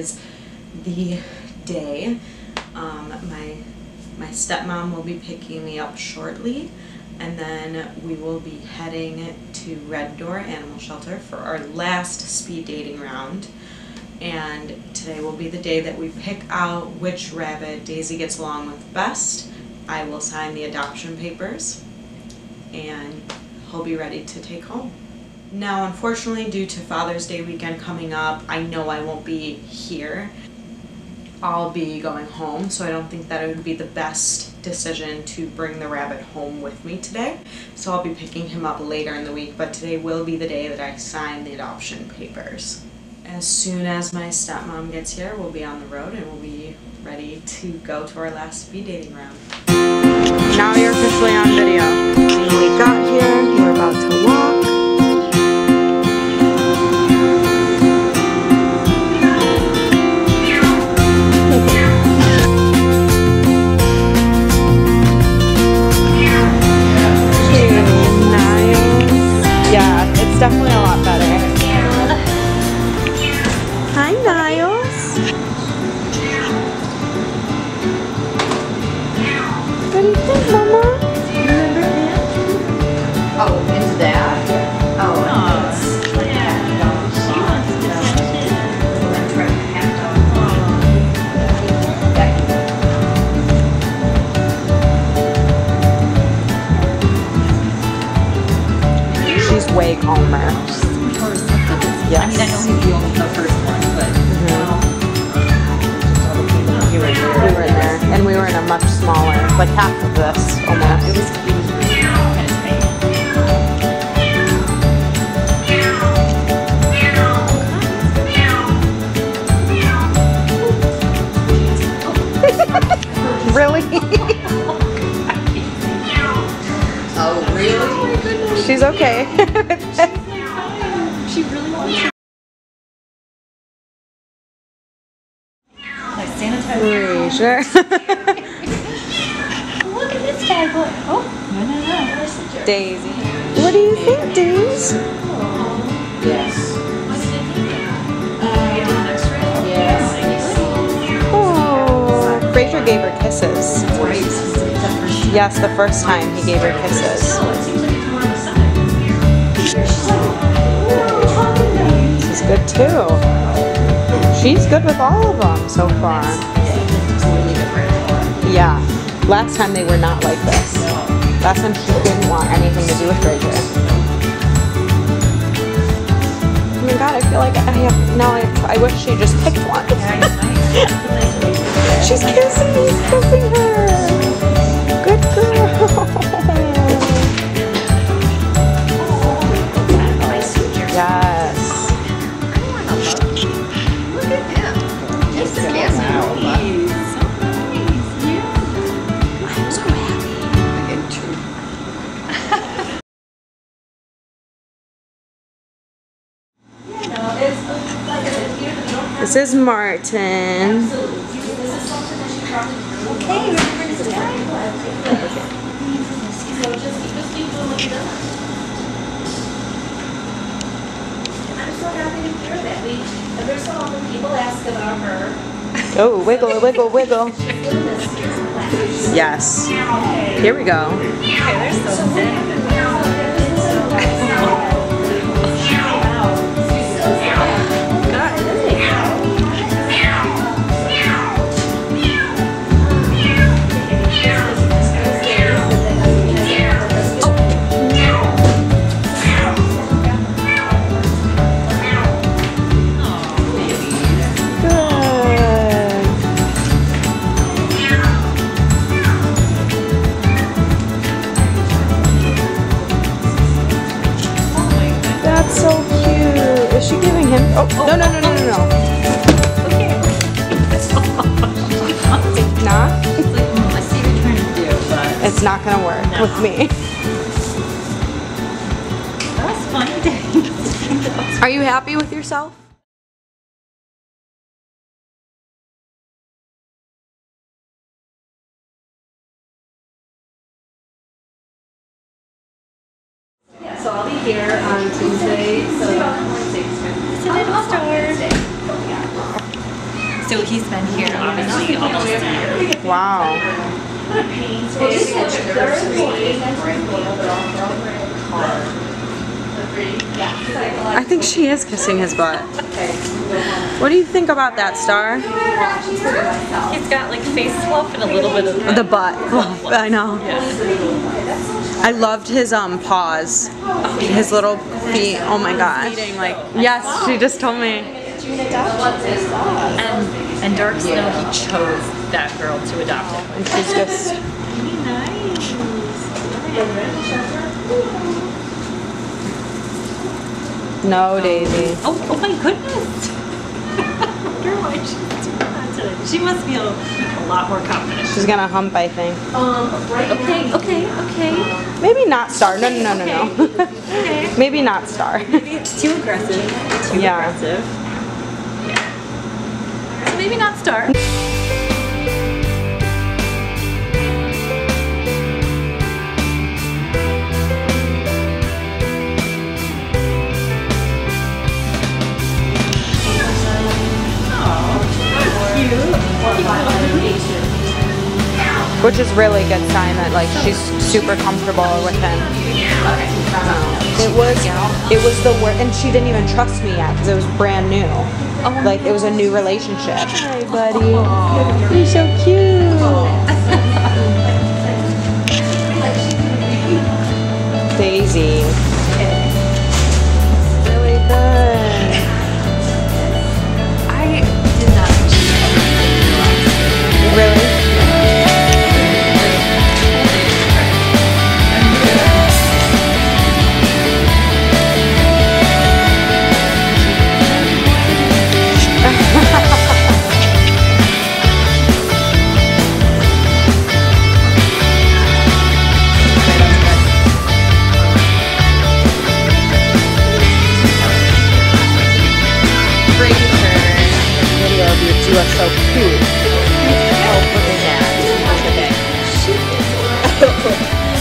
is the day. My stepmom will be picking me up shortly, and then we will be heading to Red Door Animal Shelter for our last speed dating round. And today will be the day that we pick out which rabbit Daisy gets along with best. I will sign the adoption papers, and he'll be ready to take home. Now, unfortunately, due to Father's Day weekend coming up, I know I won't be here. I'll be going home, so I don't think that it would be the best decision to bring the rabbit home with me today. So I'll be picking him up later in the week, but today will be the day that I sign the adoption papers. As soon as my stepmom gets here, we'll be on the road and we'll be ready to go to our last speed dating round. Now you're officially on video. We got here, we're about to walk. Yeah, it's definitely a lot better. Hi, Niles. What do you think, Mama? Remember that? Oh, into that? Oh, Yeah. She wants to She's way calmer. Yes. I mean, I know he's the only the first one, but We were in there, and we were in a much smaller, like half of this almost. it was really kind of tiny. Really? Oh, really? She's okay. She really wants to. Like sanitize. Sure. look at this guy. Oh, no. Daisy. What do you think, Daisy? Yes. Oh, Fraser gave her kisses. Yes, the first time he gave her kisses. She's good too. She's good with all of them so far. Yeah. Last time they were not like this. Last time she didn't want anything to do with Fraser. Oh my god, I feel like I wish she just picked one. She's kissing her. Good girl. Yes. Look at him. Just a kiss. I'm so happy. This is Martin. Okay, remember to stay. I'm so happy to hear that. Every so often people ask about her. Oh, wiggle, wiggle, wiggle. She's in this year's class. Yes. Here we go. Okay, there's something. Oh, no. Okay. Nah, I see what you're trying to do, but it's not gonna work with me. That was fun day. Are you happy with yourself? So I'll be here on Tuesday. So It's a little store. So he's been here obviously almost a year. Wow. I think she is kissing his butt. What do you think about that, Star? He's got like face fluff and a little bit of The butt. I know. Yeah. I loved his paws. His little feet. Oh my gosh. Yes, she just told me. And Dark Snow, he chose that girl to adopt him. And she's just no, Daisy. Oh my goodness! I wonder why she's doing that today. She must feel a lot more confident. She's gonna hump, I think. Okay. Maybe not Star. No. Okay. Maybe not Star. Maybe it's too aggressive. Yeah. Aggressive. Yeah. So maybe not Star. Which is really good sign that like she's super comfortable with him. It was the worst, and she didn't even trust me yet because it was brand new. Like it was a new relationship. Hi, buddy. You're so cute. Daisy. Really good. I did not think she was Really? You are so cute. Oh, look at that.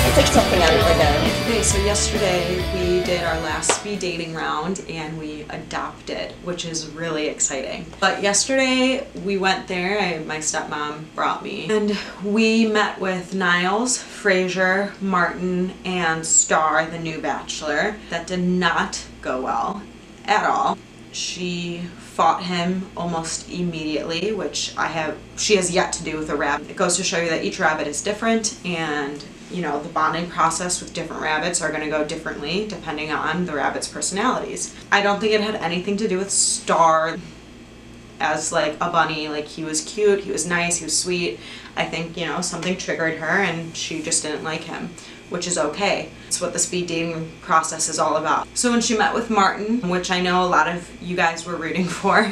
I took something out of her head. Okay, so yesterday we did our last speed dating round and we adopted, which is really exciting. But yesterday we went there, my stepmom brought me, and we met with Niles, Fraser, Martin, and Star, the new bachelor. That did not go well at all. She fought him almost immediately, which she has yet to do with a rabbit. It goes to show you that each rabbit is different, and you know, the bonding process with different rabbits are going to go differently depending on the rabbit's personalities. I don't think it had anything to do with Star as like a bunny. Like, he was cute, he was nice, he was sweet. I think, you know, something triggered her and she just didn't like him, which is okay. It's what the speed dating process is all about. So when she met with Martin, which I know a lot of you guys were rooting for,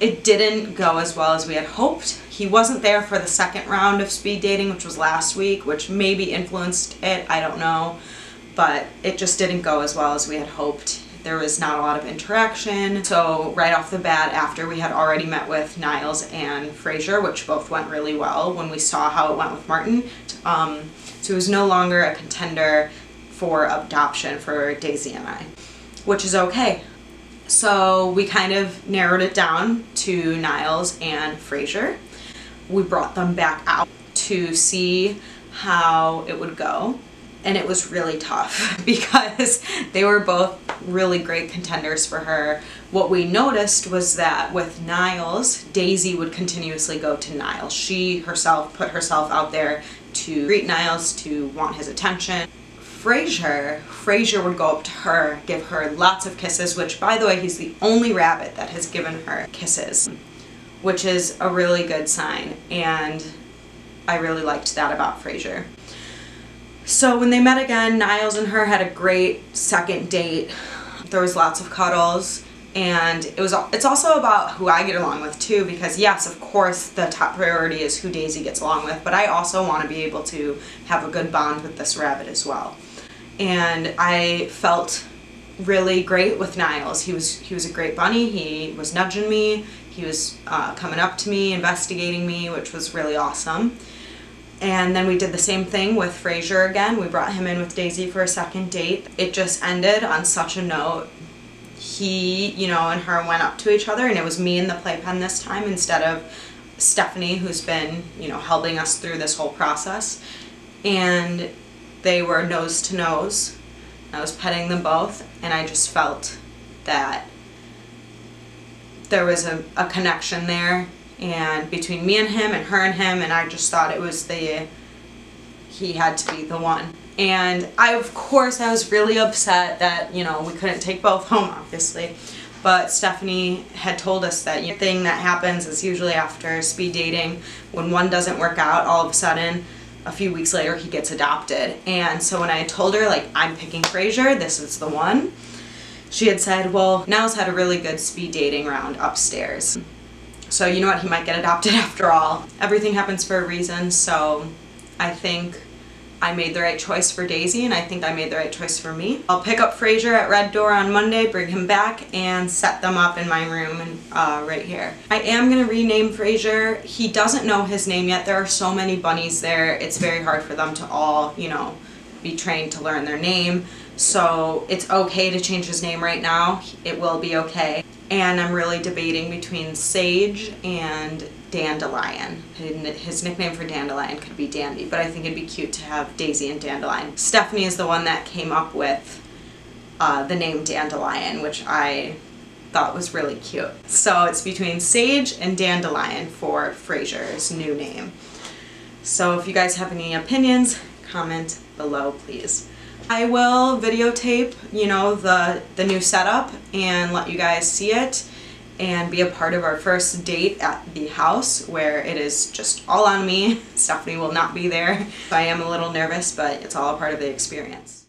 it didn't go as well as we had hoped. He wasn't there for the second round of speed dating, which was last week, which maybe influenced it, I don't know. But it just didn't go as well as we had hoped. There was not a lot of interaction. So right off the bat, after we had already met with Niles and Fraser, which both went really well when we saw how it went with Martin, so he was no longer a contender for adoption for Daisy and I, which is okay. So we kind of narrowed it down to Niles and Fraser. We brought them back out to see how it would go. And it was really tough because they were both really great contenders for her. What we noticed was that with Niles, Daisy would continuously go to Niles. She herself put herself out there to greet Niles, to want his attention. Fraser would go up to her, give her lots of kisses, which, by the way, he's the only rabbit that has given her kisses, which is a really good sign, and I really liked that about Fraser. So when they met again, Niles and her had a great second date. There was lots of cuddles, and it's also about who I get along with too, because yes, of course, the top priority is who Daisy gets along with, but I also want to be able to have a good bond with this rabbit as well. And I felt really great with Niles. He was a great bunny. He was nudging me. He was coming up to me, investigating me, which was really awesome. And then we did the same thing with Fraser again. We brought him in with Daisy for a second date. It just ended on such a note. he, you know, and her went up to each other, and it was me in the playpen this time instead of Stephanie, who's been, you know, helping us through this whole process. And they were nose to nose. I was petting them both, and I just felt that there was a connection there, and between me and him and her and him, and I just thought it was he had to be the one. And of course I was really upset that, you know, we couldn't take both home, obviously. But Stephanie had told us that the thing that happens is usually after speed dating, when one doesn't work out, all of a sudden, a few weeks later, he gets adopted. And so when I told her, like, I'm picking Fraser, this is the one, she had said, well, Nels had a really good speed dating round upstairs. So you know what, he might get adopted after all. Everything happens for a reason, so I think I made the right choice for Daisy, and I think I made the right choice for me. I'll pick up Fraser at Red Door on Monday, bring him back, and set them up in my room and right here. I am gonna rename Fraser. He doesn't know his name yet. There are so many bunnies there. It's very hard for them to all, you know, be trained to learn their name. So it's okay to change his name right now. It will be okay. And I'm really debating between Sage and Dandelion. His nickname for Dandelion could be Dandy, but I think it'd be cute to have Daisy and Dandelion. Stephanie is the one that came up with the name Dandelion, which I thought was really cute. So it's between Sage and Dandelion for Fraser's new name. So if you guys have any opinions, comment below, please. I will videotape, you know, the new setup and let you guys see it and be a part of our first date at the house, where it is just all on me. Stephanie will not be there. I am a little nervous, but it's all a part of the experience.